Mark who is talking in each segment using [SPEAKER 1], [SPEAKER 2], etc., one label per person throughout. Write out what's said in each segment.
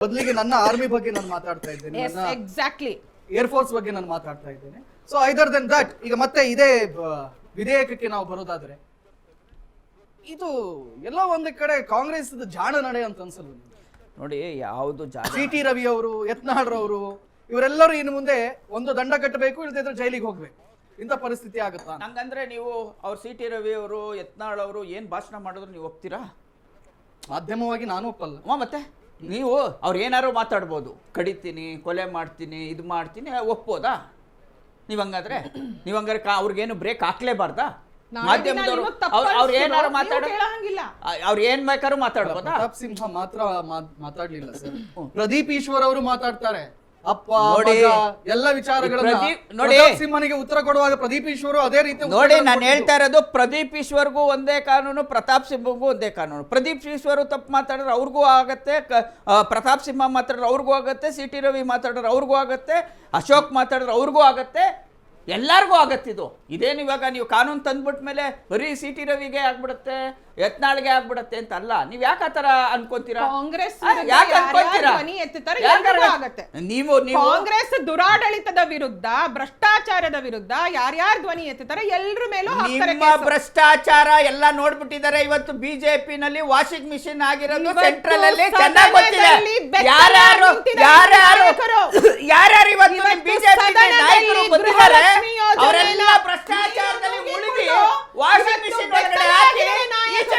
[SPEAKER 1] ಬದಲಿಗೆ ನನ್ನ ಆರ್ಮಿ ಬಗ್ಗೆ ನಾನು ಮಾತಾಡ್ತಾ ಇದ್ದೇನೆ, ನನ್ನ
[SPEAKER 2] ಎಕ್ಸಾಕ್ಟ್ಲಿ
[SPEAKER 1] ಏರ್ ಫೋರ್ಸ್ ಬಗ್ಗೆ ನಾನು ಮಾತಾಡ್ತಾ ಇದ್ದೇನೆ. ಸೊ ಐದರ್ ದೆನ್ ದಟ್ ಈಗ ಮತ್ತೆ ಇದೇ ವಿಧೇಯಕಕ್ಕೆ ನಾವು ಬರೋದಾದ್ರೆ ಇದು ಎಲ್ಲ ಒಂದ್ ಕಡೆ ಕಾಂಗ್ರೆಸ್ ಜಾಣ ನಡೆ ಅಂತ ಅನ್ಸಲ್ಲ
[SPEAKER 3] ನೋಡಿ. ಯಾವುದು
[SPEAKER 1] ಸಿ.ಟಿ. ರವಿ ಅವರು, ಯತ್ನಾಳ್ ಅವರು ಇವರೆಲ್ಲರೂ ಇನ್ನು ಮುಂದೆ ಒಂದು ದಂಡ ಕಟ್ಟಬೇಕು, ಇಲ್ಲದಿದ್ರೆ ಜೈಲಿಗೆ ಹೋಗ್ಬೇಕು, ಇಂಥ ಪರಿಸ್ಥಿತಿ ಆಗುತ್ತಾ?
[SPEAKER 3] ಹಂಗಂದ್ರೆ ನೀವು ಅವ್ರು ಸಿ.ಟಿ. ರವಿ ಅವರು, ಯತ್ನಾಳ್ ಅವರು ಏನ್ ಭಾಷಣ ಮಾಡಿದ್ರು ನೀವು ಒಪ್ತೀರಾ?
[SPEAKER 1] ಮಾಧ್ಯಮವಾಗಿ ನಾನು ಒಪ್ಪಲ್ಲ.
[SPEAKER 3] ಮತ್ತೆ ನೀವು ಅವ್ರು ಏನಾರು ಮಾತಾಡ್ಬೋದು, ಕಡಿತೀನಿ, ಕೊಲೆ ಮಾಡ್ತೀನಿ, ಇದು ಮಾಡ್ತೀನಿ, ಒಪ್ಪೋದಾ? ನೀವ್ ಹಂಗಾದ್ರೆ ಅವ್ರಿಗೇನು ಬ್ರೇಕ್ ಹಾಕ್ಲೇಬಾರ್ದಾ? ಮಾಧ್ಯಮದವರು ಅವ್ರು ಏನಾರು ಅವ್ರು ಏನ್ ಬೇಕಾದ್ರೂ ಮಾತಾಡ್ಬೋದಾ?
[SPEAKER 1] ಪ್ರತಾಪ್ ಸಿಂಹ ಮಾತ್ರ ಮಾತಾಡ್ಲಿಲ್ಲ ಸರ್. ಪ್ರದೀಪ್ ಈಶ್ವರ್ ಅವರು ಮಾತಾಡ್ತಾರೆ, ಅಪ್ಪ ಎಲ್ಲ ವಿಚಾರಗಳನ್ನ ನೋಡಿ. ಸಿಂಹನಿಗೆ ಉತ್ತರ ಕೊಡುವಾಗ ಪ್ರದೀಪ್ ಈಶ್ವರ್ ಅದೇ ರೀತಿ
[SPEAKER 3] ನೋಡಿ. ನಾನು ಹೇಳ್ತಾ ಇರೋದು ಪ್ರದೀಪ್ ಈಶ್ವರ್ಗೂ ಒಂದೇ ಕಾನೂನು, ಪ್ರತಾಪ್ ಸಿಂಹಗೂ ಒಂದೇ ಕಾನೂನು. ಪ್ರದೀಪ್ ಈಶ್ವರ್ ತಪ್ಪು ಮಾತಾಡಿದ್ರೆ ಅವ್ರಿಗೂ ಆಗತ್ತೆ, ಪ್ರತಾಪ್ ಸಿಂಹ ಮಾತಾಡಿದ್ರೆ ಅವ್ರಿಗೂ ಆಗತ್ತೆ, ಸಿ.ಟಿ. ರವಿ ಮಾತಾಡಿದ್ರೆ ಅವ್ರಿಗೂ ಆಗತ್ತೆ, ಅಶೋಕ್ ಮಾತಾಡಿದ್ರೆ ಅವ್ರಿಗೂ ಆಗತ್ತೆ, ಎಲ್ಲಾರ್ಗೂ ಆಗತ್ತಿದು. ಇದೇನು ಇವಾಗ ನೀವು ಕಾನೂನು ತಂದ್ಬಿಟ್ಟ ಮೇಲೆ ಬರೀ ಸಿ.ಟಿ. ರವಿಗೆ ಆಗ್ಬಿಡತ್ತೆ, ಯತ್ನಾಳ್ಗೆ ಆಗ್ಬಿಡತ್ತೆ ಅಂತ ಅಲ್ಲ. ನೀವ್ ಯಾಕೆ ಆತರ ಅನ್ಕೊಂತೀರಾ?
[SPEAKER 2] ಕಾಂಗ್ರೆಸ್
[SPEAKER 3] ನೀವು
[SPEAKER 2] ಕಾಂಗ್ರೆಸ್ ದುರಾಡಳಿತದ ವಿರುದ್ಧ, ಭ್ರಷ್ಟಾಚಾರದ ವಿರುದ್ಧ ಯಾರ್ಯಾರು ಧ್ವನಿ ಎತ್ತುತ್ತಾರೆ ಎಲ್ಲರ ಮೇಲೂ
[SPEAKER 3] ನಿಮ್ಮ ಭ್ರಷ್ಟಾಚಾರ ಎಲ್ಲ ನೋಡ್ಬಿಟ್ಟಿದ್ದಾರೆ. ಇವತ್ತು ಬಿಜೆಪಿ ನಲ್ಲಿ ವಾಷಿಂಗ್ ಮಿಷಿನ್ ಆಗಿರೋದು ಸೆಂಟ್ರಲ್ ಅಲ್ಲಿ ಚೆನ್ನಾಗಿ ಗೊತ್ತಿದೆ. ಯಾರ್ಯಾರು ಇವತ್ತು ಬಿಜೆಪಿ ನಾಯಕರು ಬಂದಿದ್ದಾರೆ ಅವರೆಲ್ಲ ಭ್ರಷ್ಟಾಚಾರದಲ್ಲಿ ಮುಳುಗಿ ವಾಷಿಂಗ್ ಮಿಷಿನ್ ಒಳಗಡೆ ಹಾಕಿ ಈಚೆ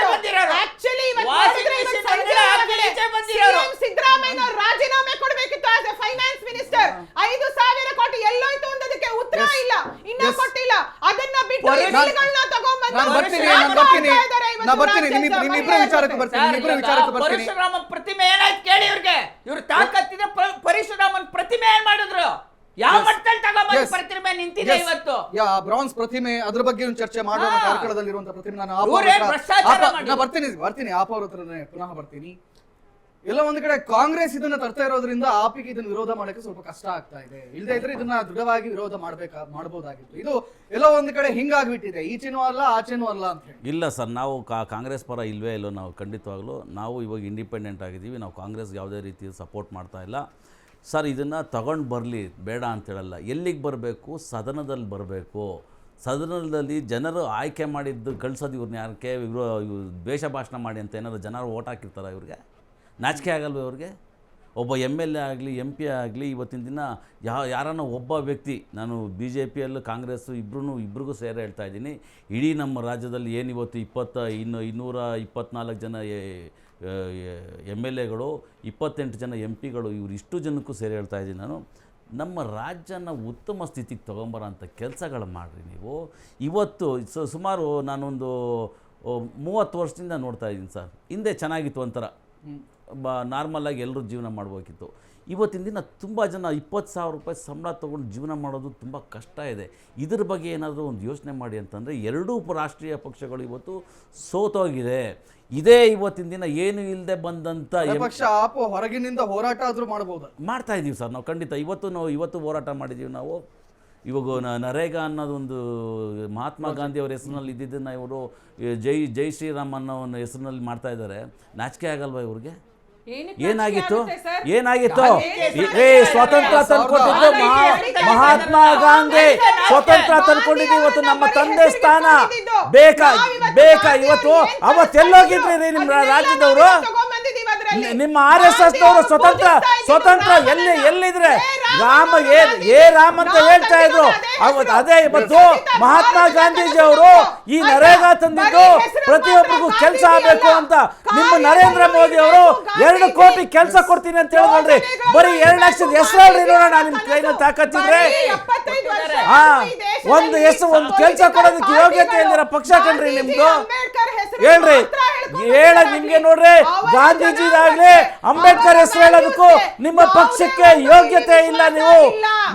[SPEAKER 3] ಬಂದಿರೋರು.
[SPEAKER 2] ಸಿದ್ದರಾಮಯ್ಯ ರಾಜೀನಾಮೆ ಕೊಡಬೇಕಿತ್ತು ಆಸ್ ಎ ಫೈನಾನ್ಸ್ ಮಿನಿಸ್ಟರ್. 5,000 ಕೋಟಿ ಎಲ್ಲೋಯ್ತು ಅನ್ನೋದಕ್ಕೆ ಉತ್ತರ ಇಲ್ಲ, ಇನ್ನೂ ಕೊಟ್ಟಿಲ್ಲ. ಅದನ್ನ ಬಿಟ್ಟು
[SPEAKER 3] ಪರಶುರಾಮನ್ ಪ್ರತಿಮೆ ಏನಾಯ್ತು ಕೇಳಿ ಇವ್ರಿಗೆ. ಇವ್ರು ತಾಕತ್ತಿದೆ. ಪರಶುರಾಮನ್ ಪ್ರತಿಮೆ ಏನ್ ಮಾಡಿದ್ರು? ಯಾವ ಮಟ್ಟದಲ್ಲಿ ತಗೊಂಡ್ಬಂದು ಪ್ರತಿಮೆ ನಿಂತಿದೆ ಇವತ್ತು?
[SPEAKER 1] ಬ್ರಾನ್ಸ್ ಪ್ರತಿಮೆ, ಅದ್ರ ಬಗ್ಗೆ ಒಂದು ಚರ್ಚೆ ಮಾಡೋಣ. ಕಾರ್ಕಳದಲ್ಲಿರುವಂತಹ ಪ್ರತಿಮೆ ನಾನು ಬರ್ತೀನಿ ಆಪ ಅವ್ರ ಹತ್ರನೇ ಪುನಃ ಬರ್ತೀನಿ. ಎಲ್ಲ ಒಂದ್ ಕಡೆ ಕಾಂಗ್ರೆಸ್ ಇದನ್ನ ತರ್ತಾ ಇರೋದ್ರಿಂದ ಆಪಿಗೆ ಇದನ್ನ ವಿರೋಧ ಮಾಡಕ್ಕೆ ಸ್ವಲ್ಪ ಕಷ್ಟ ಆಗ್ತಾ ಇದೆ. ಇಲ್ಲದೆ ಇದ್ರೆ ಇದನ್ನ ದೃಢವಾಗಿ ವಿರೋಧ ಮಾಡಬಹುದಾಗಿತ್ತು. ಇದು ಎಲ್ಲ ಒಂದ್ ಕಡೆ ಹಿಂಗಾಗ್ಬಿಟ್ಟಿದೆ, ಈಚೆನೂ ಅಲ್ಲ ಆಚೆನೂ ಅಲ್ಲ ಅಂತ ಹೇಳಿ.
[SPEAKER 4] ಇಲ್ಲ ಸರ್, ನಾವು ಕಾಂಗ್ರೆಸ್ ಪರ ಇಲ್ವೇ ಇಲ್ಲೋ. ನಾವು ಖಂಡಿತವಾಗ್ಲೂ ನಾವು ಇವಾಗ ಇಂಡಿಪೆಂಡೆಂಟ್ ಆಗಿದ್ದೀವಿ. ನಾವು ಕಾಂಗ್ರೆಸ್ಗೆ ಯಾವುದೇ ರೀತಿ ಸಪೋರ್ಟ್ ಮಾಡ್ತಾ ಇಲ್ಲ ಸರ್. ಇದನ್ನು ತಗೊಂಡು ಬರಲಿ, ಬೇಡ ಅಂತೇಳಲ್ಲ. ಎಲ್ಲಿಗೆ ಬರಬೇಕು? ಸದನದಲ್ಲಿ ಬರಬೇಕು. ಸದನದಲ್ಲಿ ಜನರು ಆಯ್ಕೆ ಮಾಡಿದ್ದು ಕಳ್ಸೋದು ಇವ್ರನ್ನ ಯಾಕೆ ದ್ವೇಷ ಭಾಷಣ ಮಾಡಿ ಅಂತ ಏನಾದ್ರು ಜನರು ಓಟ್ ಹಾಕಿರ್ತಾರೆ? ಇವ್ರಿಗೆ ನಾಚಿಕೆ ಆಗಲ್ವ? ಇವ್ರಿಗೆ ಒಬ್ಬ ಎಮ್.ಎಲ್.ಎ ಆಗಲಿ, MP ಆಗಲಿ, ಇವತ್ತಿನ ದಿನ ಯಾರನ್ನ ಒಬ್ಬ ವ್ಯಕ್ತಿ, ನಾನು BJPಯಲ್ಲೂ ಕಾಂಗ್ರೆಸ್ಸು ಇಬ್ರಿಗೂ ಸೇರಿ ಹೇಳ್ತಾ ಇದ್ದೀನಿ, ಇಡೀ ನಮ್ಮ ರಾಜ್ಯದಲ್ಲಿ ಏನಿವತ್ತು 224 ಜನ MLAಗಳು, 28 ಜನ MP ಗಳು, ಇವರು ಇಷ್ಟು ಜನಕ್ಕೂ ಸೇರಿ ಹೇಳ್ತಾ ಇದ್ದೀನಿ ನಾನು, ನಮ್ಮ ರಾಜ್ಯನ ಉತ್ತಮ ಸ್ಥಿತಿಗೆ ತೊಗೊಂಬರೋ ಅಂಥ ಕೆಲಸಗಳು ಮಾಡಿರಿ ನೀವು. ಇವತ್ತು ಸುಮಾರು ನಾನೊಂದು 30 ವರ್ಷದಿಂದ ನೋಡ್ತಾ ಇದ್ದೀನಿ ಸರ್. ಹಿಂದೆ ಚೆನ್ನಾಗಿತ್ತು, ಒಂಥರ ನಾರ್ಮಲಾಗಿ ಎಲ್ಲರೂ ಜೀವನ ಮಾಡ್ಬೇಕಿತ್ತು. ಇವತ್ತಿನ ದಿನ ತುಂಬ ಜನ 20,000 ರೂಪಾಯಿ ಸಂಬಳ ತೊಗೊಂಡು ಜೀವನ ಮಾಡೋದು ತುಂಬ ಕಷ್ಟ ಇದೆ. ಇದ್ರ ಬಗ್ಗೆ ಏನಾದರೂ ಒಂದು ಯೋಚನೆ ಮಾಡಿ ಅಂತಂದರೆ, ಎರಡೂ ರಾಷ್ಟ್ರೀಯ ಪಕ್ಷಗಳು ಇವತ್ತು ಸೋತೋಗಿದೆ. ಇದೇ ಇವತ್ತಿನ ದಿನ ಏನು ಇಲ್ಲದೆ ಬಂದಂಥ
[SPEAKER 1] ಪಕ್ಷ ಹೊರಗಿನಿಂದ ಹೋರಾಟ ಆದರೂ ಮಾಡ್ಬೋದು,
[SPEAKER 4] ಮಾಡ್ತಾ ಇದ್ದೀವಿ ಸರ್ ನಾವು. ಖಂಡಿತ ಇವತ್ತು ಹೋರಾಟ ಮಾಡಿದ್ದೀವಿ ನಾವು. ಇವಾಗ ನರೇಗಾ ಅನ್ನೋದೊಂದು ಮಹಾತ್ಮ ಗಾಂಧಿ ಅವರ ಹೆಸರಿನಲ್ಲಿ ಇದ್ದಿದ್ದನ್ನು ಇವರು ಜೈ ಶ್ರೀರಾಮ್ ಅನ್ನೋ ಒಂದು ಹೆಸರಿನಲ್ಲಿ ಮಾಡ್ತಾ ಇದ್ದಾರೆ. ನಾಚಿಕೆ ಆಗಲ್ವಾ ಇವ್ರಿಗೆ? ಏನಾಗಿತ್ತು? ಸ್ವತಂತ್ರ ತಂದ್ಕೊಟ್ಟಿದ್ದು ಮಹಾತ್ಮ ಗಾಂಧಿ. ಸ್ವತಂತ್ರ ತಂದ್ಕೊಂಡಿದ್ದು ಇವತ್ತು ನಮ್ಮ ತಂದೆ ಸ್ಥಾನ ಬೇಕಾ? ಇವತ್ತು ಅವತ್ತೆಲ್ಲೋಗಿದ್ರಿ ನಿಮ್ಮ ರಾಜ್ಯದವರು? ನಿಮ್ಮ RSS ದವರು ಸ್ವತಂತ್ರ ಎಲ್ಲಿದ್ರೆ ರಾಮ್ ಅಂತ ಹೇಳ್ತಾ ಇದ್ರು. ಅದೇ ಇವತ್ತು ಮಹಾತ್ಮ ಗಾಂಧೀಜಿ ಅವರು ಈ ನರೇಗಾ ತಂದಿದ್ದು ಪ್ರತಿಯೊಬ್ಬರಿಗೂ ಕೆಲಸ ಆಗಬೇಕು ಅಂತ. ನಿಮ್ಮ ನರೇಂದ್ರ ಮೋದಿ ಅವರು 2 ಕೋಟಿ ಕೆಲಸ ಕೊಡ್ತೀನಿ ಅಂತ ಹೇಳಿದ್ರಿ. ಬರೀ 2 ಲಕ್ಷದ ಹೆಸರು ನೋಡೋಣ ನಿಮ್ಮ ಕೈನಲ್ಲಿ ತಾಕತ್ತಿದ್ರೆ. ಒಂದು ಕೆಲಸ ಕೊಡೋದಕ್ಕೆ ಯೋಗ್ಯತೆ ಇಲ್ದಿರ ಪಕ್ಷ ಕಣ್ರಿ ನಿಮ್ದು. ಹೇಳ್ರಿ, ನಿಮ್ಗೆ ನೋಡ್ರಿ, ಗಾಂಧೀಜಿ ಆಗ್ಲಿ ಅಂಬೇಡ್ಕರ್ ಹೆಸರು ಹೇಳೋದಕ್ಕೂ ನಿಮ್ಮ ಪಕ್ಷಕ್ಕೆ ಯೋಗ್ಯತೆ ಇಲ್ಲ.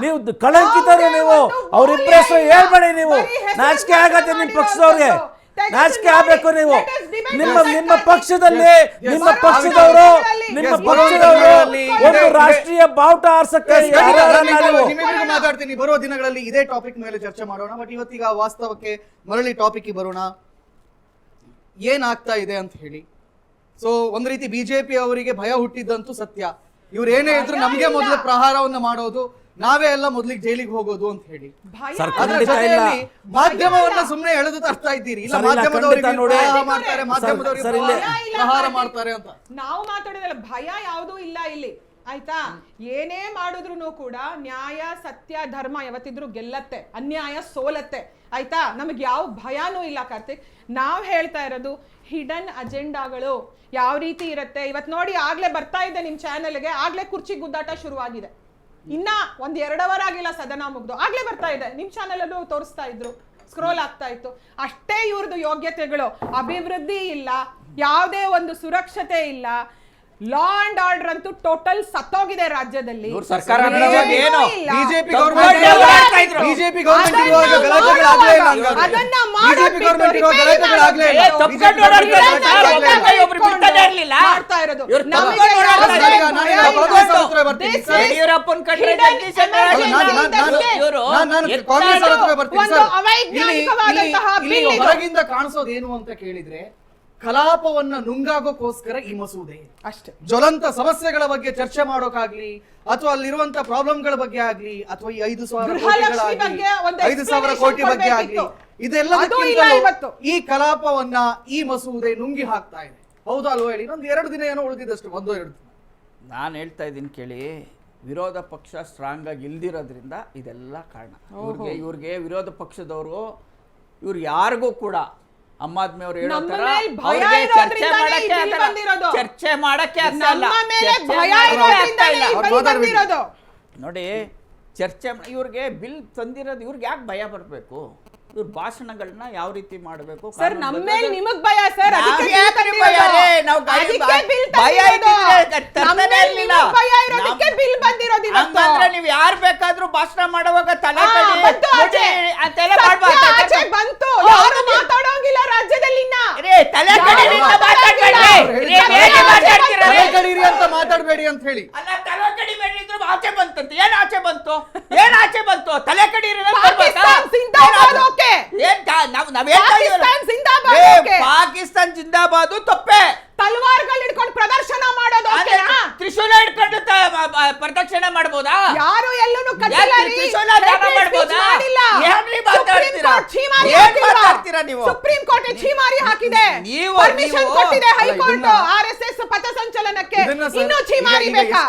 [SPEAKER 4] ನೀವು ಕಳಂಕಿತರು. ನೀವು ಅವರಿಬ್ಬರ ಹೆಸರು ಹೇಳ್ಬೇಡಿ. ನೀವು ನಾಚಿಕೆ ಆಗತ್ತೆ ನಿಮ್ಮ ಪಕ್ಷದವ್ರಿಗೆ, ನಾಚಿಕೆ ಆಗ್ಬೇಕು. ನೀವು ನಿಮ್ಮ ಪಕ್ಷದಲ್ಲಿ ಒಂದು ರಾಷ್ಟ್ರೀಯ ಬಾವುಟ ಆರ್ಸಕ್ಕೆ
[SPEAKER 1] ಮಾತಾಡ್ತೀನಿ. ಬರುವ ದಿನಗಳಲ್ಲಿ ಇದೇ ಟಾಪಿಕ್ ಮೇಲೆ ಚರ್ಚೆ ಮಾಡೋಣ. ಬಟ್ ಇವತ್ತೀಗ ವಾಸ್ತವಕ್ಕೆ ಮರಳಿ ಟಾಪಿಕ್ ಬರೋಣ. ಏನಾಗ್ತಾ ಇದೆ ಅಂತ ಹೇಳಿ. ಸೊ ಒಂದ್ ರೀತಿ ಬಿಜೆಪಿ ಅವರಿಗೆ ಭಯ ಹುಟ್ಟಿದ್ದಂತೂ ಸತ್ಯ. ಇವ್ರು ಏನೇ ಇದ್ರು ನಮ್ಗೆ ಮೊದಲು ಪ್ರಹಾರವನ್ನ ಮಾಡೋದು, ನಾವೇ ಎಲ್ಲ ಮೊದ್ಲಿಗೆ ಜೈಲಿಗೆ ಹೋಗೋದು ಅಂತ ಹೇಳಿ.
[SPEAKER 2] ಭಯ
[SPEAKER 4] ಸರ್,
[SPEAKER 1] ಅದ್ರ
[SPEAKER 4] ಖಂಡಿತ
[SPEAKER 1] ಜೊತೆಯಲ್ಲಿ
[SPEAKER 4] ಇಲ್ಲ.
[SPEAKER 1] ಮಾಧ್ಯಮವನ್ನ ಸುಮ್ಮನೆ ಎಳೆದು ತರ್ತಾ ಇದ್ದೀರಿ. ಇಲ್ಲ,
[SPEAKER 4] ಸರ್, ಇಲ್ಲ,
[SPEAKER 1] ಮಾಧ್ಯಮದವರಿಗೆ
[SPEAKER 4] ಖಂಡಿತ ನೋಡಿ.
[SPEAKER 1] ಪ್ರಹಾರ ಮಾಡ್ತಾರೆ, ಮಾಧ್ಯಮದವರಿಗೆ
[SPEAKER 4] ಸರ್, ಇಲ್ಲೇ-
[SPEAKER 1] ಪ್ರಹಾರ ಮಾಡ್ತಾರೆ ಅಂತ.
[SPEAKER 2] ನಾವು ಮಾತಾಡೋದಲ್ಲ, ಭಯ ಯಾವುದೂ ಇಲ್ಲ ಇಲ್ಲಿ, ಆಯ್ತಾ? ಏನೇ ಮಾಡಿದ್ರು ಕೂಡ ನ್ಯಾಯ ಸತ್ಯ ಧರ್ಮ ಯಾವತ್ತಿದ್ರು ಗೆಲ್ಲತ್ತೆ, ಅನ್ಯಾಯ ಸೋಲತ್ತೆ, ಆಯ್ತಾ? ನಮಗೆ ಯಾವ ಭಯನೂ ಇಲ್ಲ ಕಾರ್ತಿಕ್. ನಾವ್ ಹೇಳ್ತಾ ಇರೋದು ಹಿಡನ್ ಅಜೆಂಡಾಗಳು ಯಾವ ರೀತಿ ಇರುತ್ತೆ. ಇವತ್ತು ನೋಡಿ, ಆಗ್ಲೇ ಬರ್ತಾ ಇದ್ದೆ ನಿಮ್ ಚಾನೆಲ್ಗೆ, ಆಗ್ಲೇ ಕುರ್ಚಿ ಗುದ್ದಾಟ ಶುರುವಾಗಿದೆ. ಇನ್ನ 1-2 ಅವರ್ ಆಗಿಲ್ಲ ಸದನ ಮುಗ್ದು, ಆಗ್ಲೇ ಬರ್ತಾ ಇದೆ. ನಿಮ್ ಚಾನೆಲ್ ಅಲ್ಲೂ ತೋರಿಸ್ತಾ ಇದ್ರು, ಸ್ಕ್ರೋಲ್ ಆಗ್ತಾ ಇತ್ತು. ಅಷ್ಟೇ ಇವ್ರದ್ದು ಯೋಗ್ಯತೆಗಳು. ಅಭಿವೃದ್ಧಿ ಇಲ್ಲ, ಯಾವುದೇ ಒಂದು ಸುರಕ್ಷತೆ ಇಲ್ಲ, ಲಾ ಅಂಡ್ ಆರ್ಡರ್ ಅಂತೂ ಟೋಟಲ್ ಸತ್ತೋಗಿದೆ ರಾಜ್ಯದಲ್ಲಿ.
[SPEAKER 3] ಸರ್ಕಾರ ಏನು
[SPEAKER 1] ಬಿಜೆಪಿ
[SPEAKER 3] ಬಿಜೆಪಿ
[SPEAKER 1] ಗೌರ್ಮೆಂಟ್ ಇರುವಾಗ ಗಲಾಟೆಗಳಾಗ್ಲೇ ಇಲ್ಲ ಹಂಗಾದ್ರೆ.
[SPEAKER 2] ಅದನ್ನ
[SPEAKER 1] ಬಿಜೆಪಿ ಗೌರ್ಮೆಂಟ್ ಇರುವಾಗ ಗಲಾಟೆಗಳಾಗ್ಲೇ ಇಲ್ಲ.
[SPEAKER 2] ಮಾಡ್ತಾ ಇರೋದು
[SPEAKER 3] ಯಡಿಯೂರಪ್ಪನ ಕಟ್ಟರೆ ಜಗದೀಶ್
[SPEAKER 1] ನಾನು ಕಾಂಗ್ರೆಸ್ ಅವ್ರ ಹತ್ರ ಬರ್ತೀನಿ ಸರ್. ಇಲ್ಲಿ ಹೊರಗಿಂದ ಕಾಣಿಸೋದು ಏನು ಅಂತ ಕೇಳಿದ್ರೆ, ಕಲಾಪವನ್ನ ನುಂಗಾಗೋಕ್ಕೋಸ್ಕರ ಈ ಮಸೂದೆ
[SPEAKER 2] ಅಷ್ಟೇ.
[SPEAKER 1] ಜ್ವಲಂತ ಸಮಸ್ಯೆಗಳ ಬಗ್ಗೆ ಚರ್ಚೆ ಮಾಡೋಕಾಗ್ಲಿ, ಅಥವಾ ಅಲ್ಲಿರುವಂತ ಪ್ರಾಬ್ಲಮ್ಗಳ ಬಗ್ಗೆ ಆಗ್ಲಿ, ಅಥವಾ ಈ 5,000 ಕೋಟಿಗಳಾಗ್ಲಿ, 5,000 ಕೋಟಿ ಬಗ್ಗೆ ಆಗ್ಲಿ, ಇದೆಲ್ಲದಕ್ಕಿಂತ ಈ ಕಲಾಪವನ್ನ ಈ ಮಸೂದೆ ನುಂಗಿ ಹಾಕ್ತಾ ಇದೆ. ಹೌದಾ ಅಲ್ವಾ ಹೇಳಿ? ಒಂದು 2 ದಿನ ಏನೋ ಉಳಿದಿದ್ದಷ್ಟು, 1-2 ದಿನ.
[SPEAKER 3] ನಾನು ಹೇಳ್ತಾ ಇದ್ದೀನಿ ಕೇಳಿ, ವಿರೋಧ ಪಕ್ಷ ಸ್ಟ್ರಾಂಗ್ ಆಗಿ ಇಲ್ದಿರೋದ್ರಿಂದ ಇದೆಲ್ಲ ಕಾರಣ. ಇವ್ರಿಗೆ ವಿರೋಧ ಪಕ್ಷದವರು ಇವ್ರು ಯಾರಿಗೂ ಕೂಡ ಆಮ್ ಆದ್ಮಿ ಅವ್ರು ಹೇಳೋ ತರ ಚರ್ಚೆ ಮಾಡಕ್ಕೆ ನೋಡಿ. ಚರ್ಚೆ ಇವ್ರಿಗೆ ಬಿಲ್ ತಂದಿರೋದು, ಇವ್ರಿಗೆ ಯಾಕೆ ಭಯ ಬರ್ಬೇಕು? ಇವ್ರ ಭಾಷಣಗಳನ್ನ ಯಾವ ರೀತಿ ಮಾಡಬೇಕು
[SPEAKER 2] ಸರ್? ನಮ್ಮ ಮೇಲೆ ನಿಮಗ್ ಭಯ ಸರ್,
[SPEAKER 3] ನೀವು ಯಾರು ಬೇಕಾದ್ರೂ ಭಾಷಣ ಮಾಡುವಾಗ ತಲೆ
[SPEAKER 2] ಬಂತು, ಯಾರು ಮಾತಾಡೋಂಗಿಲ್ಲ ರಾಜ್ಯದಲ್ಲಿ.
[SPEAKER 3] ತಲೆ
[SPEAKER 1] ಕಡೀರಿ ಅಂತ ಮಾತಾಡ್ಬೇಡಿ ಅಂತ ಹೇಳಿ.
[SPEAKER 3] ಅಲ್ಲ, ತಲೆ ಕಡಿಬೇಡಿ ಇದ್ರು ಆಚೆ ಬಂತಂತೆ. ಏನ್ ಆಚೆ ಬಂತು? ಏನ್ ಆಚೆ ಬಂತು? ತಲೆ ಕಡೀರಿ ಪಾಕಿಸ್ತಾನ್ ಜಿಂದಾಬಾದು ತಪ್ಪೆ.
[SPEAKER 2] ತಲ್ವಾರ್ಗಳು ಹಿಡ್ಕೊಂಡು ಪ್ರದರ್ಶನ ಮಾಡೋದು
[SPEAKER 3] ತ್ರಿಶೂಲ ಹಿಡ್ಕೊಂಡು ಪ್ರದಕ್ಷಿಣೆ ಮಾಡ್ಬೋದಾ?
[SPEAKER 2] ಯಾರು ಎಲ್ಲೂ ಸುಪ್ರೀಂ ಕೋರ್ಟ್ ಛೀಮಾರಿ ಹಾಕಿದೆ, ಪರ್ಮಿಷನ್ ಕೊಟ್ಟಿದೆ ಹೈಕೋರ್ಟ್ RSS ಪಥಸಂಚಲನಕ್ಕೆ. ಇನ್ನೂ ಛೀಮಾರಿ ಬೇಕಾ?